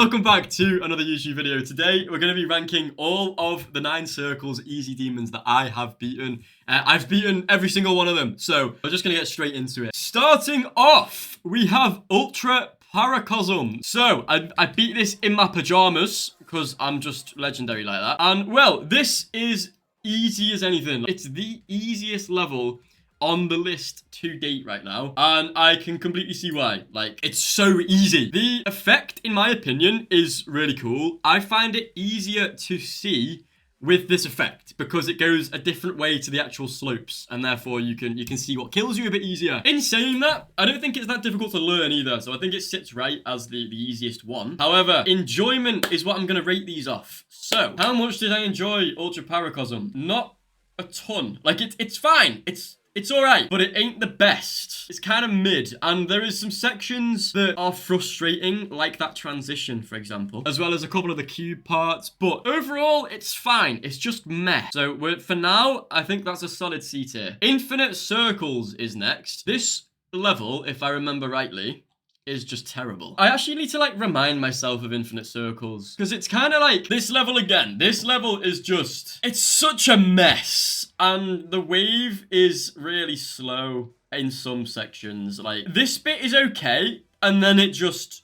Welcome back to another YouTube video. Today we're going to be ranking all of the 9 Circles easy demons that I have beaten. I've beaten every single one of them, so we're just going to get straight into it. Starting off, we have Ultra Paracosm. So I beat this in my pajamas because I'm just legendary like that. And well, this is easy as anything. It's the easiest level on the list to date right now, and I can completely see why. Like, it's so easy. The effect, in my opinion, is really cool. I find it easier to see with this effect because it goes a different way to the actual slopes, and therefore you can see what kills you a bit easier. In saying that, I don't think it's that difficult to learn either, so I think it sits right as the easiest one. However, enjoyment is what I'm going to rate these off. So, how much did I enjoy Ultra Paracosm? Not a ton. Like, it's fine. It's alright, but it ain't the best. It's kind of mid, and there is some sections that are frustrating, like that transition, for example, as well as a couple of the cube parts, but overall, it's fine. It's just meh. So, for now, I think that's a solid C tier. Infinite Circles is next. This level, if I remember rightly, is just terrible. I actually need to like remind myself of Infinite Circles because it's kind of like this level again. This level is just, it's such a mess, and the wave is really slow in some sections. Like, this bit is okay, and then it just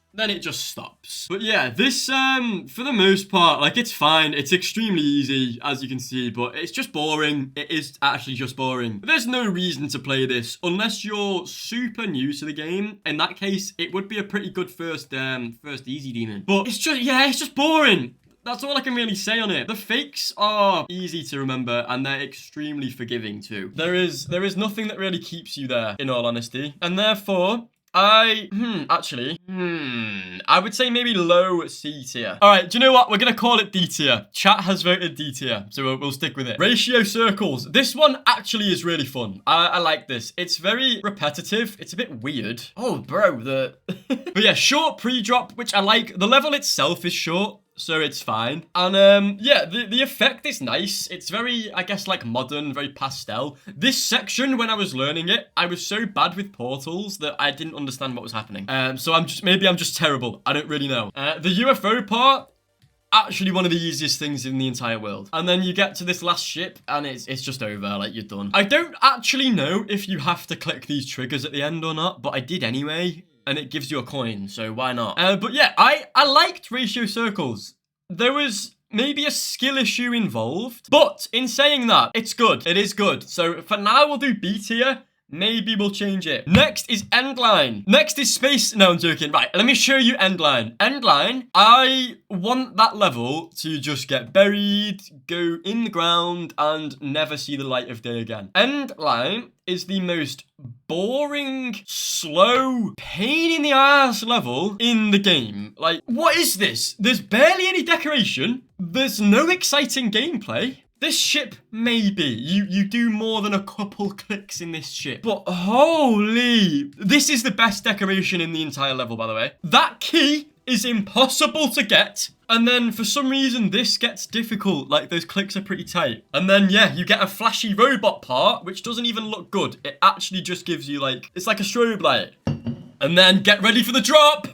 stops. But yeah, this, for the most part, like, it's fine. It's extremely easy, as you can see, but it's just boring. It is actually just boring. There's no reason to play this unless you're super new to the game. In that case, it would be a pretty good first easy demon. But it's just, yeah, it's just boring. That's all I can really say on it. The fakes are easy to remember, and they're extremely forgiving too. There is nothing that really keeps you there, in all honesty. And therefore, I would say maybe low C tier. All right, do you know what? We're going to call it D tier. Chat has voted D tier, so we'll stick with it. Ratio Circles. This one actually is really fun. I like this. It's very repetitive. It's a bit weird. Oh, bro, But yeah, short pre-drop, which I like. The level itself is short, so it's fine. And yeah, the effect is nice. It's very, I guess, like modern, very pastel. This section, when I was learning it, I was so bad with portals that I didn't understand what was happening. So maybe I'm just terrible. I don't really know. The UFO part, actually one of the easiest things in the entire world. And then you get to this last ship and it's just over, like, you're done. I don't actually know if you have to click these triggers at the end or not, but I did anyway. And it gives you a coin, so why not? But yeah, I liked Ratio Circles. There was maybe a skill issue involved, but in saying that, it's good. It is good. So for now, we'll do B tier. Maybe we'll change it. Next is Endline. Next is Space... No, I'm joking. Right, let me show you Endline. Endline, I want that level to just get buried, go in the ground, and never see the light of day again. Endline is the most boring, slow, pain in the ass level in the game. Like, what is this? There's barely any decoration. There's no exciting gameplay. This ship, maybe. You do more than a couple clicks in this ship. But holy... This is the best decoration in the entire level, by the way. That key is impossible to get. And then, for some reason, this gets difficult. Like, those clicks are pretty tight. And then, yeah, you get a flashy robot part, which doesn't even look good. It actually just gives you, like... It's like a strobe light. And then, get ready for the drop!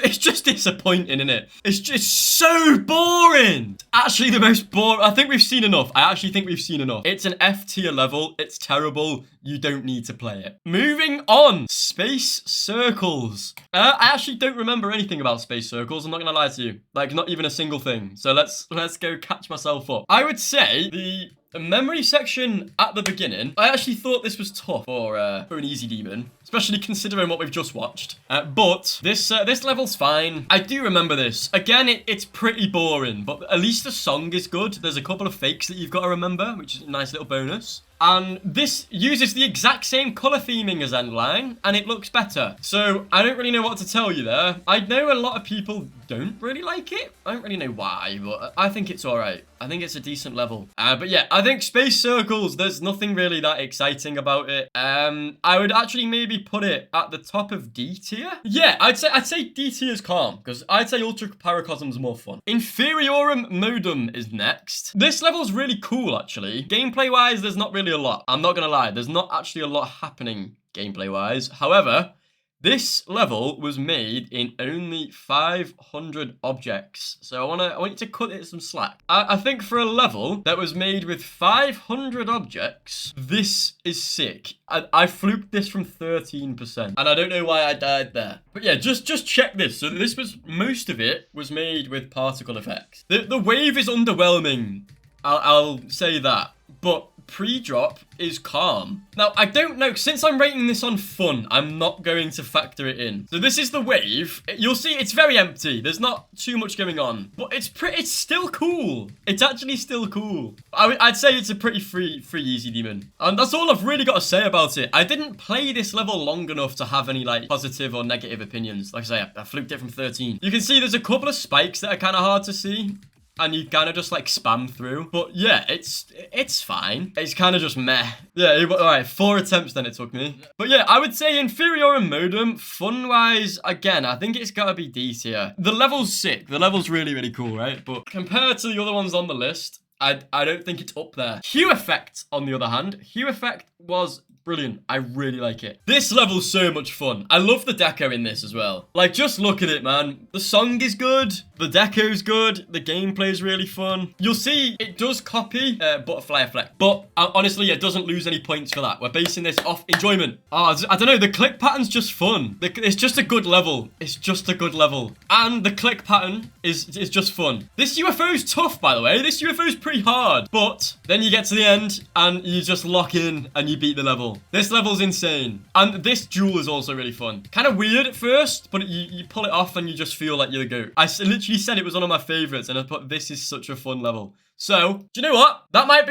It's just disappointing, isn't it? It's just so boring. Actually, the most boring. I think we've seen enough. I actually think we've seen enough. It's an F tier level. It's terrible. You don't need to play it. Moving on. Space Circles. I actually don't remember anything about Space Circles. I'm not gonna lie to you. Like, not even a single thing. So let's go catch myself up. I would say the memory section at the beginning, I actually thought this was tough for an easy demon, especially considering what we've just watched. But this level's fine. I do remember this. Again, it's pretty boring, but at least the song is good. There's a couple of fakes that you've got to remember, which is a nice little bonus. And this uses the exact same color theming as Endline, and it looks better. So I don't really know what to tell you there. I know a lot of people don't really like it. I don't really know why, but I think it's all right. I think it's a decent level. But yeah, I think Space Circles, there's nothing really that exciting about it. I would actually maybe put it at the top of D tier. Yeah, I'd say D tier is calm, because I'd say Ultra Paracosm's more fun. Inferiorem Modem is next. This level's really cool, actually. Gameplay-wise, there's not really a lot. I'm not gonna lie, there's not actually a lot happening gameplay-wise. However, This level was made in only 500 objects. So I want you to cut it some slack. I think for a level that was made with 500 objects, this is sick. I fluked this from 13%, and I don't know why I died there. But yeah, just check this. So this was, most of it was made with particle effects. The wave is underwhelming. I'll say that. But pre-drop is calm. Now, I don't know, since I'm rating this on fun, I'm not going to factor it in. So this is the wave. You'll see it's very empty. There's not too much going on, but it's still cool. It's actually still cool. I'd say it's a pretty free easy demon. And that's all I've really got to say about it. I didn't play this level long enough to have any like positive or negative opinions. Like I say, I fluked it from 13. You can see there's a couple of spikes that are kind of hard to see, and you kind of just like spam through. But yeah, it's fine. It's kind of just meh. Yeah, all right, 4 attempts then it took me. But yeah, I would say Inferiorem modem, fun-wise, again, I think it's gotta be D tier. The level's sick. The level's really, really cool, right? But compared to the other ones on the list, I don't think it's up there. Hue effect, on the other hand, hue effect was brilliant. I really like it. This level's so much fun. I love the deco in this as well. Like, just look at it, man. The song is good. The deco's good. The gameplay's really fun. You'll see it does copy Butterfly Effect, but honestly, it doesn't lose any points for that. We're basing this off enjoyment. Oh, I don't know. The click pattern's just fun. It's just a good level. It's just a good level. And the click pattern is just fun. This UFO's tough, by the way. This UFO's pretty hard, but then you get to the end and you just lock in and you beat the level. This level's insane. And this duel is also really fun. Kind of weird at first, but you pull it off and you just feel like you're the GOAT. I literally said it was one of my favorites, and I thought this is such a fun level. So, do you know what? That might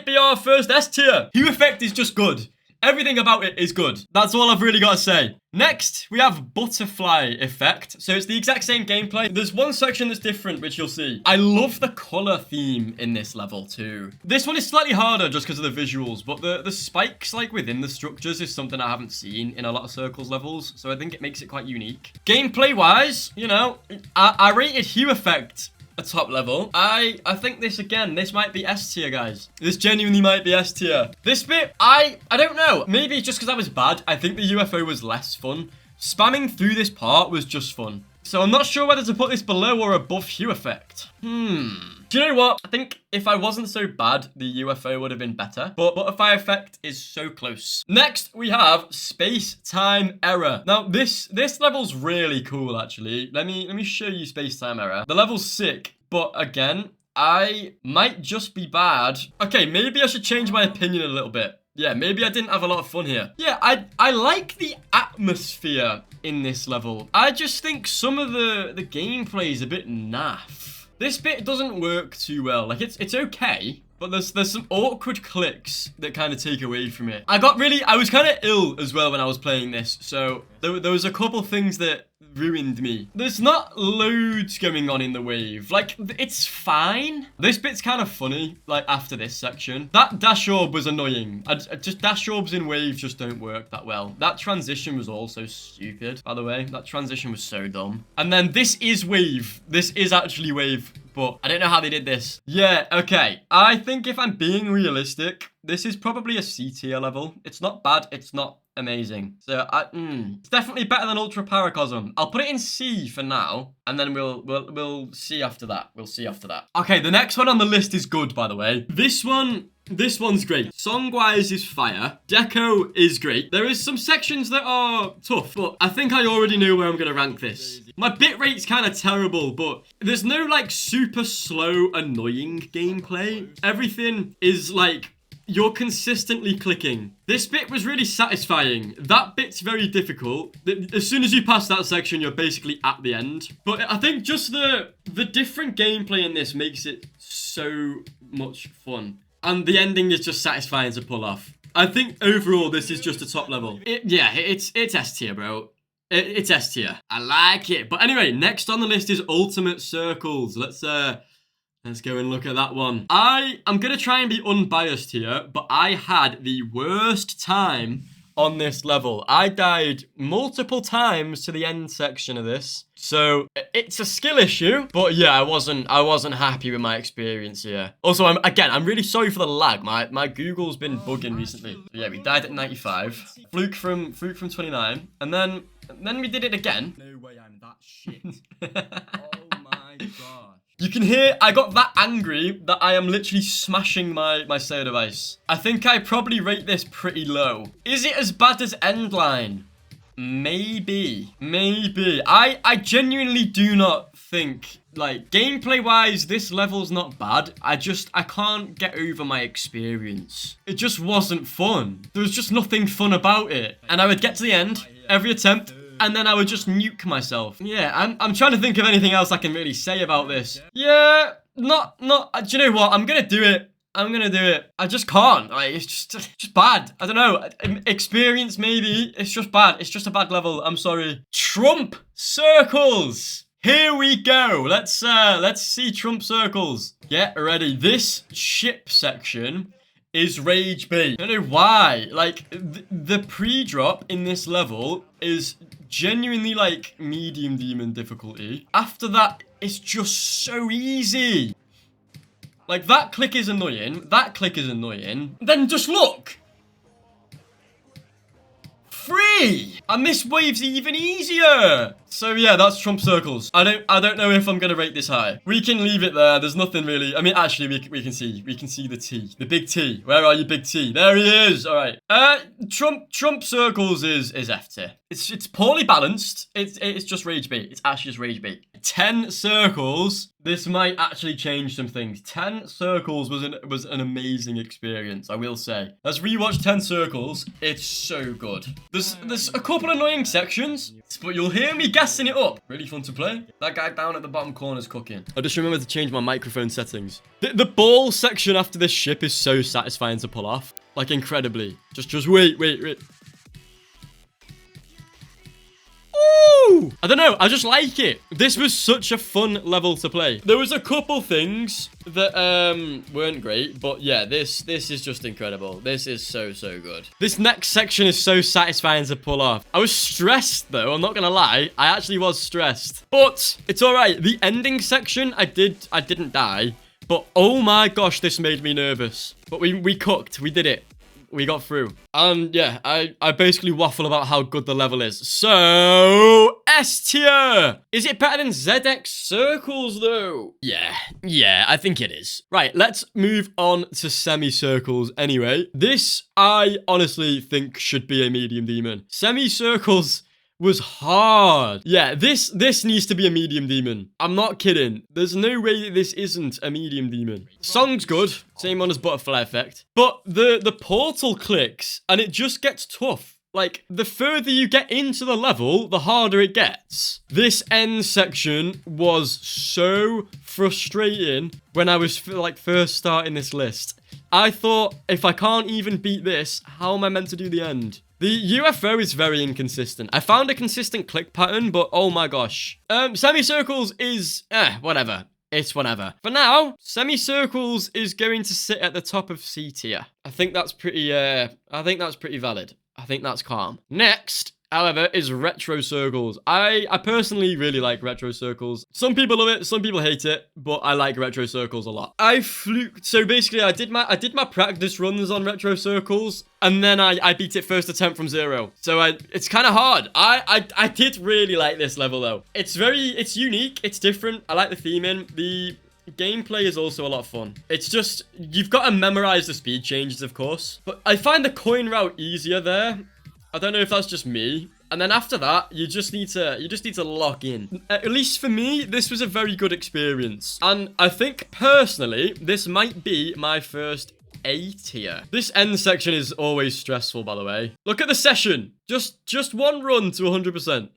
be our first S tier. Hue effect is just good. Everything about it is good. That's all I've really got to say. Next, we have butterfly effect. So it's the exact same gameplay. There's one section that's different, which you'll see. I love the color theme in this level too. This one is slightly harder just because of the visuals, but the spikes like within the structures is something I haven't seen in a lot of Circles levels. So I think it makes it quite unique. Gameplay wise, you know, I rated hue effect a top level. I think this might be S tier, guys. This genuinely might be S tier. This bit, I don't know. Maybe just because I was bad. I think the UFO was less fun. Spamming through this part was just fun. So I'm not sure whether to put this below or above hue effect. Do you know what? I think if I wasn't so bad, the UFO would have been better. But butterfly effect is so close. Next, we have space-time error. Now, this level's really cool, actually. Let me show you space-time error. The level's sick, but again, I might just be bad. Okay, maybe I should change my opinion a little bit. Yeah, maybe I didn't have a lot of fun here. Yeah, I like the atmosphere in this level. I just think some of the gameplay is a bit naff. This bit doesn't work too well. Like, it's okay, but there's some awkward clicks that kind of take away from it. I was kind of ill as well when I was playing this, so there was a couple things that ruined me. There's not loads going on in the wave. Like, it's fine. This bit's kind of funny, like, after this section. That dash orb was annoying. Just dash orbs in waves just don't work that well. That transition was also stupid, by the way. That transition was so dumb. And then this is wave. This is actually wave, but I don't know how they did this. Yeah, okay. I think if I'm being realistic, this is probably a C tier level. It's not bad. It's not amazing. So it's definitely better than Ultra Paracosm. I'll put it in C for now, and then we'll see after that. We'll see after that. Okay, the next one on the list is good, by the way. This one's great. Song-wise is fire. Deco is great. There is some sections that are tough, but I think I already know where I'm gonna rank this. My bitrate's kind of terrible, but there's no like super slow, annoying gameplay. Everything is like, you're consistently clicking. This bit was really satisfying. That bit's very difficult. As soon as you pass that section, you're basically at the end. But I think just the different gameplay in this makes it so much fun. And the ending is just satisfying to pull off. I think overall, this is just a top level. It's S tier, bro. It's S tier. I like it. But anyway, next on the list is Ultimate Circles. Let's go and look at that one. I'm going to try and be unbiased here, but I had the worst time on this level. I died multiple times to the end section of this. So it's a skill issue, but yeah, I wasn't happy with my experience here. Also, I'm really sorry for the lag. My Google's been bugging recently. So yeah, we died at 95. Fluke from 29, and then we did it again. No way, I'm that shit. Oh my god. You can hear I got that angry that I am literally smashing my save device. I think I probably rate this pretty low. Is it as bad as Endline? Maybe. I genuinely do not think, like, gameplay wise, this level's not bad. I can't get over my experience. It just wasn't fun. There was just nothing fun about it. And I would get to the end every attempt, and then I would just nuke myself. Yeah, I'm trying to think of anything else I can really say about this. Yeah, not, do you know what? I'm gonna do it. I just can't. Like, it's just bad. I don't know. Experience, maybe. It's just bad. It's just a bad level. I'm sorry. Trump Circles. Here we go. Let's see Trump Circles. Get ready. This ship section is Rage B. I don't know why. Like, the pre-drop in this level is genuinely, like, medium demon difficulty. After that, it's just so easy. Like, that click is annoying. That click is annoying. Then just look. Free! And this wave's even easier. So yeah, that's Trump Circles. I don't know if I'm gonna rate this high. We can leave it there. There's nothing really. I mean, actually, we can see the T, the big T. Where are you, big T? There he is. All right. Trump Circles is F tier. It's poorly balanced. It's just Rage B. It's actually just Rage B. 10 circles. This might actually change some things. 10 circles was an amazing experience, I will say. Let's rewatch 10 circles. It's so good. There's a couple annoying sections, but you'll hear me gassing it up. Really fun to play. That guy down at the bottom corner is cooking. I just remembered to change my microphone settings. The ball section after this ship is so satisfying to pull off. Like, incredibly. Just wait. Ooh! I don't know, I just like it. This was such a fun level to play. There was a couple things that weren't great, but yeah, this is just incredible. This is so good. This next section is so satisfying to pull off. I was stressed though, I'm not gonna lie. I actually was stressed, but it's all right. The ending section, I didn't die, but oh my gosh, this made me nervous. But we cooked, we did it. We got through. And yeah, I basically waffle about how good the level is. So, S tier. Is it better than Zxcircles though? Yeah, I think it is. Right, let's move on to Semicircles anyway. This, I honestly think should be a medium demon. Semicircles was hard. Yeah, this needs to be a medium demon. I'm not kidding. There's no way that this isn't a medium demon. Song's good. Same one as Butterfly Effect. But the portal clicks and it just gets tough. Like, the further you get into the level, the harder it gets. This end section was so frustrating when I was like first starting this list. I thought, if I can't even beat this, how am I meant to do the end? The UFO is very inconsistent. I found a consistent click pattern, but oh my gosh. Semicircles is, whatever. It's whatever. For now, Semicircles is going to sit at the top of C tier. I think that's pretty valid. I think that's calm. Next, however, is Retro Circles. I personally really like Retro Circles. Some people love it, some people hate it, but I like Retro Circles a lot. So basically I did my practice runs on Retro Circles, and then I beat it first attempt from 0. So it's kind of hard. I did really like this level though. It's unique, it's different. I like the theming. The gameplay is also a lot of fun. It's just, you've got to memorize the speed changes, of course. But I find the coin route easier there. I don't know if that's just me. And then after that, you just need to lock in. At least for me, this was a very good experience. And I think personally, this might be my first A tier. This end section is always stressful, by the way. Look at the session. Just one run to 100%.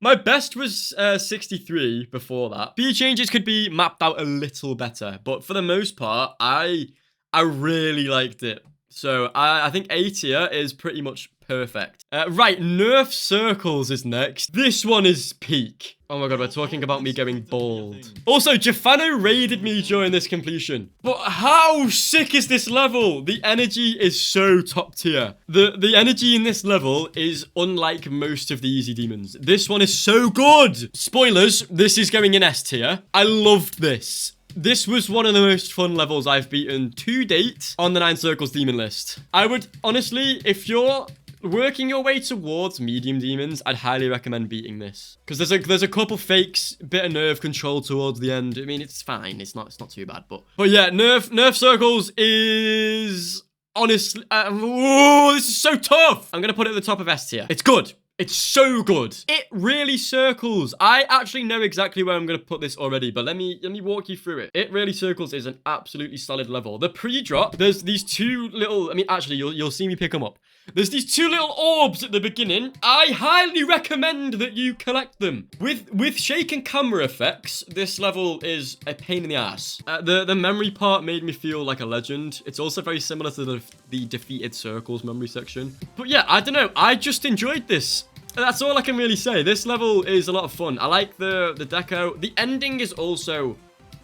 My best was 63 before that. Speed changes could be mapped out a little better, but for the most part, I really liked it. So I think A tier is pretty much perfect. Right, Nerf Circles is next. This one is peak. Oh my god, we're talking about me going bald. Also, Jafano raided me during this completion. But how sick is this level? The energy is so top tier. The energy in this level is unlike most of the easy demons. This one is so good. Spoilers, this is going in S tier. I loved this. This was one of the most fun levels I've beaten to date on the Nine Circles demon list. I would, honestly, if you're working your way towards medium demons, I'd highly recommend beating this. Because there's a couple fakes, bit of nerve control towards the end. I mean, it's fine. It's not too bad. But yeah, Nerf Circles is honestly... this is so tough. I'm going to put it at the top of S tier. It's good. It's so good. It really circles. I actually know exactly where I'm going to put this already, but let me walk you through it. It really circles is an absolutely solid level. The pre-drop, there's these two little, I mean, actually, you'll see me pick them up. There's these two little orbs at the beginning. I highly recommend that you collect them. With shake and camera effects, this level is a pain in the ass. The memory part made me feel like a legend. It's also very similar to the defeated circles memory section. But yeah, I don't know. I just enjoyed this. That's all I can really say. This level is a lot of fun. I like the deco. The ending is also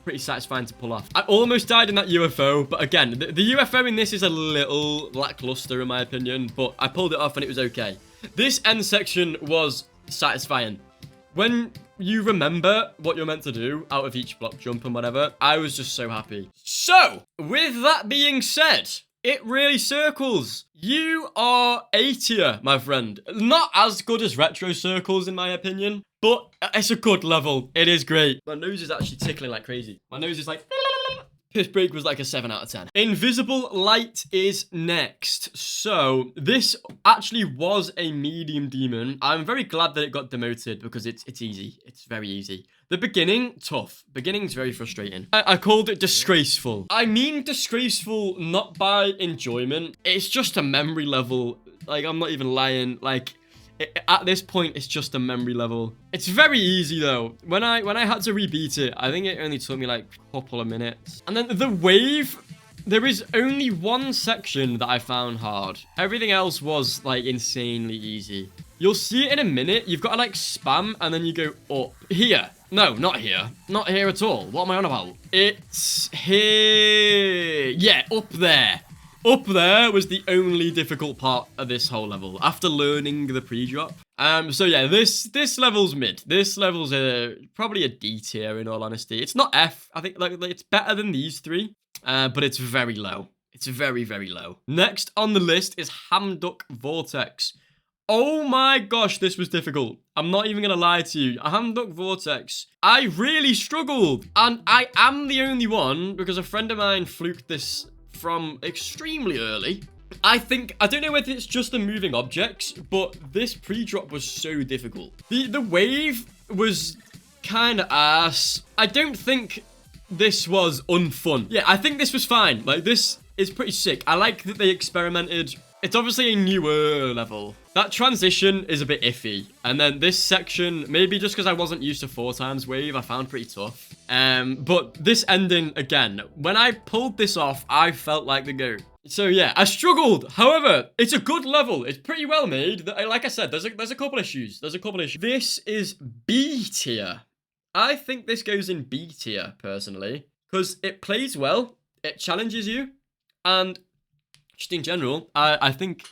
pretty satisfying to pull off. I almost died in that UFO, but again, the UFO in this is a little lackluster in my opinion, but I pulled it off and it was okay. This end section was satisfying. When you remember what you're meant to do out of each block jump and whatever, I was just so happy. So, with that being said, it really circles. You are A tier, my friend. Not as good as Retro Circles, in my opinion, but it's a good level. It is great. My nose is actually tickling like crazy. My nose is like... Piss Break was like a 7 out of 10. Invisible Light is next. So, this actually was a medium demon. I'm very glad that it got demoted because it's easy. It's very easy. The beginning, tough. Beginning's very frustrating. I called it disgraceful. I mean disgraceful not by enjoyment. It's just a memory level. Like, I'm not even lying. Like... at this point, it's just a memory level. It's very easy though. When I had to rebeat it, I think it only took me like a couple of minutes. And then the wave, there is only one section that I found hard. Everything else was like insanely easy. You'll see it in a minute. You've got to like spam and then you go up. Here. No, not here. Not here at all. What am I on about? It's here. Yeah, up there. Up there was the only difficult part of this whole level after learning the pre-drop. So yeah, this level's mid. This level's probably a D tier in all honesty. It's not F. I think like it's better than these three, but it's very low. It's very, very low. Next on the list is Hamduck Vortex. Oh my gosh, this was difficult. I'm not even gonna lie to you. Hamduck Vortex, I really struggled, and I am the only one because a friend of mine fluked this from extremely early. I don't know whether it's just the moving objects, but this pre-drop was so difficult. The wave was kind of ass. I don't think this was unfun. Yeah, I think this was fine. Like, this is pretty sick. I like that they experimented. It's obviously a newer level. That transition is a bit iffy. And then this section, maybe just because I wasn't used to 4x wave, I found pretty tough. But this ending, again, when I pulled this off, I felt like the goat. So yeah, I struggled. However, it's a good level. It's pretty well made. Like I said, there's a couple issues. This is B tier. I think this goes in B tier, personally. Because it plays well. It challenges you. And just in general, I think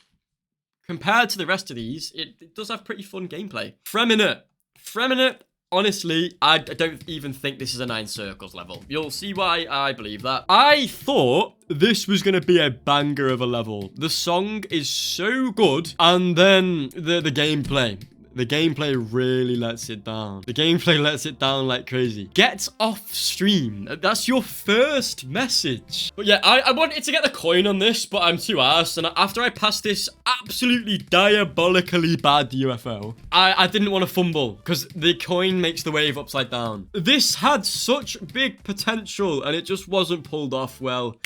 compared to the rest of these, it does have pretty fun gameplay. Freminet, honestly, I don't even think this is a 9 Circles level. You'll see why I believe that. I thought this was going to be a banger of a level. The song is so good, and then the gameplay. The gameplay really lets it down. The gameplay lets it down like crazy. Get off stream. That's your first message. But yeah, I wanted to get the coin on this, but I'm too arsed. And after I passed this absolutely diabolically bad UFO, I didn't want to fumble because the coin makes the wave upside down. This had such big potential and it just wasn't pulled off well.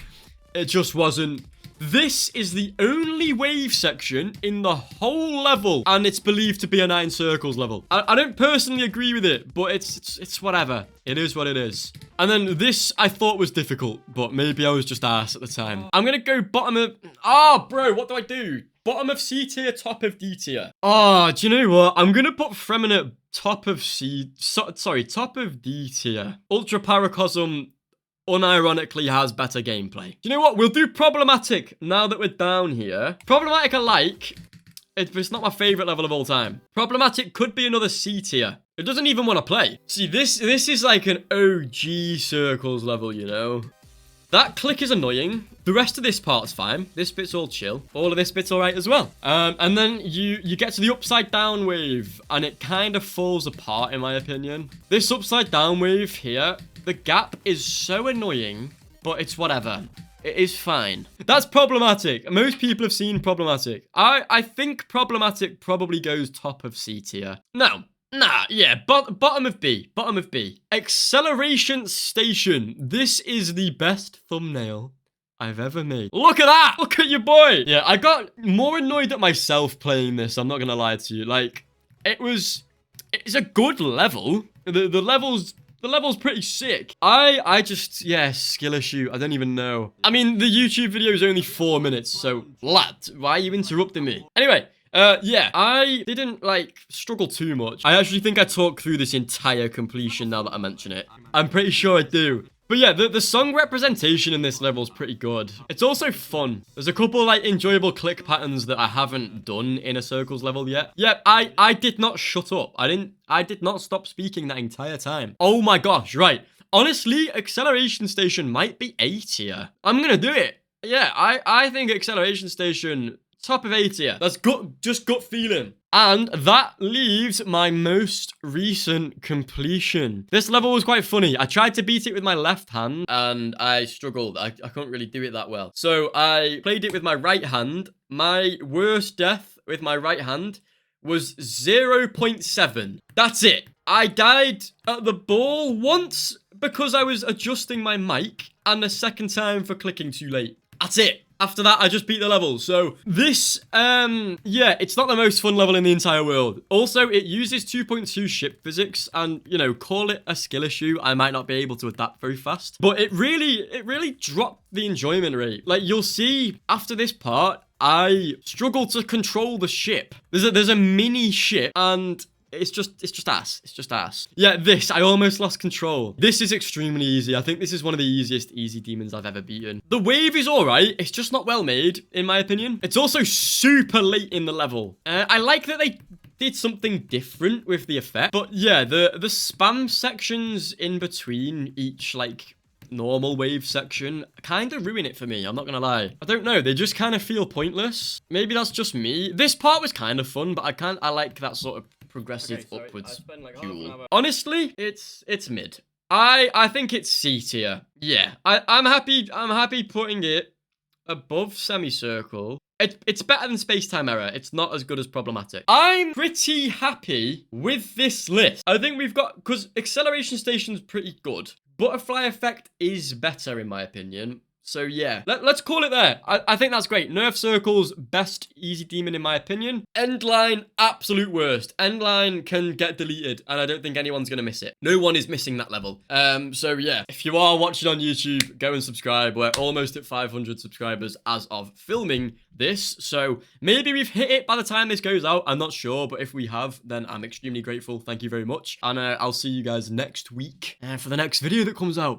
It just wasn't. This is the only wave section in the whole level, and it's believed to be a 9 Circles level. I don't personally agree with it, but it's whatever. It is what it is. And then this I thought was difficult, but maybe I was just ass at the time. I'm gonna go bottom of... Oh, bro, what do I do? Bottom of C tier, top of D tier. Oh, do you know what? I'm gonna put Freminet top of top of D tier. Ultra Paracosm unironically has better gameplay. Do you know what? We'll do Problematic now that we're down here. Problematic I like. It's not my favorite level of all time. Problematic could be another C tier. It doesn't even want to play. See, this is like an OG Circles level, you know? That click is annoying. The rest of this part's fine. This bit's all chill. All of this bit's all right as well. And then you get to the upside down wave, and it kind of falls apart, in my opinion. This upside down wave here, the gap is so annoying, but it's whatever. It is fine. That's Problematic. Most people have seen Problematic. I think Problematic probably goes top of C tier. No. Nah, yeah, bottom of B. Bottom of B. Acceleration Station. This is the best thumbnail I've ever made. Look at that! Look at your boy! Yeah, I got more annoyed at myself playing this, I'm not gonna lie to you. Like, it's a good level. The level's pretty sick. I just, yeah, skill issue. I don't even know. I mean, the YouTube video is only 4 minutes, so lad, why are you interrupting me? Anyway, yeah, I didn't, like, struggle too much. I actually think I talked through this entire completion now that I mention it. I'm pretty sure I do. But yeah, the song representation in this level is pretty good. It's also fun. There's a couple, like, enjoyable click patterns that I haven't done in a Circles level yet. Yeah, I did not shut up. I did not stop speaking that entire time. Oh my gosh, right. Honestly, Acceleration Station might be A tier. I'm gonna do it. Yeah, I think Acceleration Station... top of A tier. That's just gut feeling. And that leaves my most recent completion. This level was quite funny. I tried to beat it with my left hand and I struggled. I couldn't really do it that well. So I played it with my right hand. My worst death with my right hand was 0.7. That's it. I died at the ball once because I was adjusting my mic, and the second time for clicking too late. That's it. After that, I just beat the level. So this, yeah, it's not the most fun level in the entire world. Also, it uses 2.2 ship physics, and, you know, call it a skill issue. I might not be able to adapt very fast, but it really dropped the enjoyment rate. Like, you'll see after this part, I struggle to control the ship. There's a mini ship, and it's just ass. It's just ass. Yeah, I almost lost control. This is extremely easy. I think this is one of the easiest easy demons I've ever beaten. The wave is all right. It's just not well made, in my opinion. It's also super late in the level. I like that they did something different with the effect. But yeah, the spam sections in between each, like, normal wave section kind of ruin it for me. I'm not gonna lie. I don't know. They just kind of feel pointless. Maybe that's just me. This part was kind of fun, but I like that sort of progressive upwards fuel. Honestly, it's mid. I think it's C tier. Yeah, I'm happy putting it above Semicircle. It's better than SpaceTime Error. It's not as good as Problematic. I'm pretty happy with this list. I think we've got, because Acceleration Station's pretty good. Butterfly Effect is better in my opinion. So yeah, let's call it there. I think that's great. Nerf Circles, best easy demon in my opinion. Endline, absolute worst. Endline can get deleted, and I don't think anyone's gonna miss it. No one is missing that level. So yeah, if you are watching on YouTube, go and subscribe. We're almost at 500 subscribers as of filming this, so maybe we've hit it by the time this goes out. I'm not sure, but if we have, then I'm extremely grateful. Thank you very much, and I'll see you guys next week for the next video that comes out.